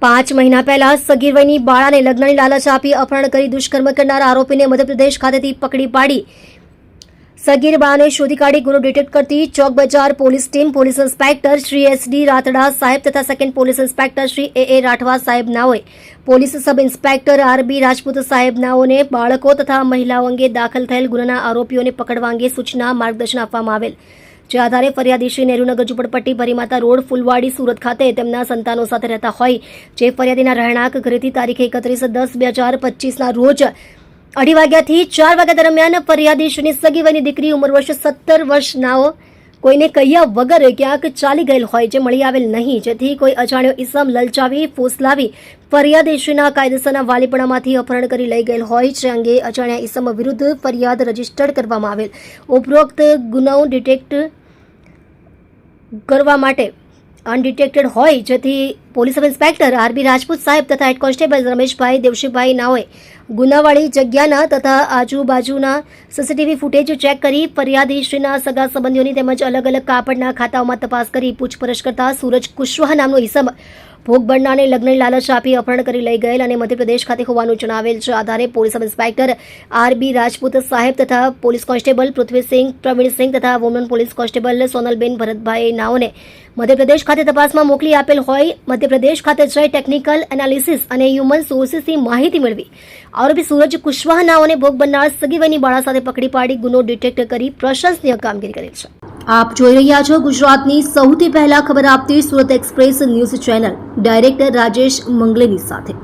5 મહિના પહેલા સગીર વયની બાળાને લગ્નની લાલચ આપી અપહરણ કરી દુષ્કર્મ કરનાર આરોપીને મધ્યપ્રદેશ ખાતેથી પકડી પાડી સગીર બાળાને શોધી કાઢી ગુનો ડિટેક્ટ કરતી Chowk Bazar police team police inspector Shri SD Ratda saheb તથા second police inspector Shri A Rathwa saheb નાઓએ police sub inspector RB Rajput saheb નાઓને બાળકો તથા મહિલાઓ અંગે દાખલ થયેલ ગુનાના આરોપીઓને પકડવા અંગે સૂચના માર્ગદર્શન આપવામાં આવેલ, જે આધારે ફરિયાદી શ્રી નહેરુનગર ઝુંપડપટ્ટી ભરીમાતા રોડ ફુલવાડી સુરત ખાતે તેમના સંતાનો સાથે રહેતા હોય, જે ફરિયાદીના રહેણાંક ઘરેથી તારીખ 31/10/2025ના રોજ 2:30 વાગ્યાથી 4 વાગ્યા દરમિયાન ફરિયાદીશ્રીની સગી વયની દીકરી ઉંમર વર્ષ 17 વર્ષનાઓ કોઈને કહ્યા વગર ક્યાંક ચાલી ગયેલ હોય, જે મળી આવેલ નહીં, જેથી કોઈ અજાણ્યો ઈસમ લલચાવી ફોસલાવી ફરિયાદીશ્રીના કાયદેસરના વાલીપણામાંથી અપહરણ કરી લઈ ગયેલ હોય, જે અંગે અજાણ્યા ઈસમ વિરુદ્ધ ફરિયાદ રજીસ્ટર્ડ કરવામાં આવેલ. ઉપરોક્ત ગુનો ડિટેક્ટ કરવા માટે અનડિટેક્ટેડ હોય, જેથી police sub inspector RB Rajput સાહેબ તથા હેડ કોન્સ્ટેબલ રમેશભાઈ દેવશીભાઈ નાઓએ ગુનાવાળી જગ્યાના તથા આજુબાજુના સીસીટીવી ફૂટેજ ચેક કરી ફરિયાદીશ્રીના સગા સંબંધીઓની તેમજ અલગ અલગ કાપડના ખાતાઓમાં તપાસ કરી પૂછપરછ કરતા સૂરજ કુશવાહ નામનો ઈસમ ભોગ બનનારને લગ્નની લાલચ આપી અપહરણ કરી લઈ ગયેલ અને મધ્યપ્રદેશ ખાતે હોવાનું જણાવેલ છે. આધારે police sub inspector RB Rajput સાહેબ તથા પોલીસ કોન્સ્ટેબલ પૃથ્વીસિંહ પ્રવીણસિંહ તથા woman police constable Sonalben Bharatbhai નાઓને મધ્યપ્રદેશ ખાતે તપાસમાં મોકલી આપેલ હોય, મધ્યપ્રદેશ ખાતે જઈ ટેકનિકલ એનાલિસિસ અને હ્યુમન સોર્સિસથી માહિતી મેળવી આરોપી સૂરજ કુશવાહ નાઓને ભોગ બનનાર સગી વયની બાળા સાથે પકડી પાડી ગુનો ડિટેક્ટ કરી પ્રશંસનીય કામગીરી કરેલ છે. આપ જોઈ રહ્યા છો ગુજરાતની સૌથી પહેલા ખબર આપતી Surat express news channel director Rajesh મંગલેની સાથે.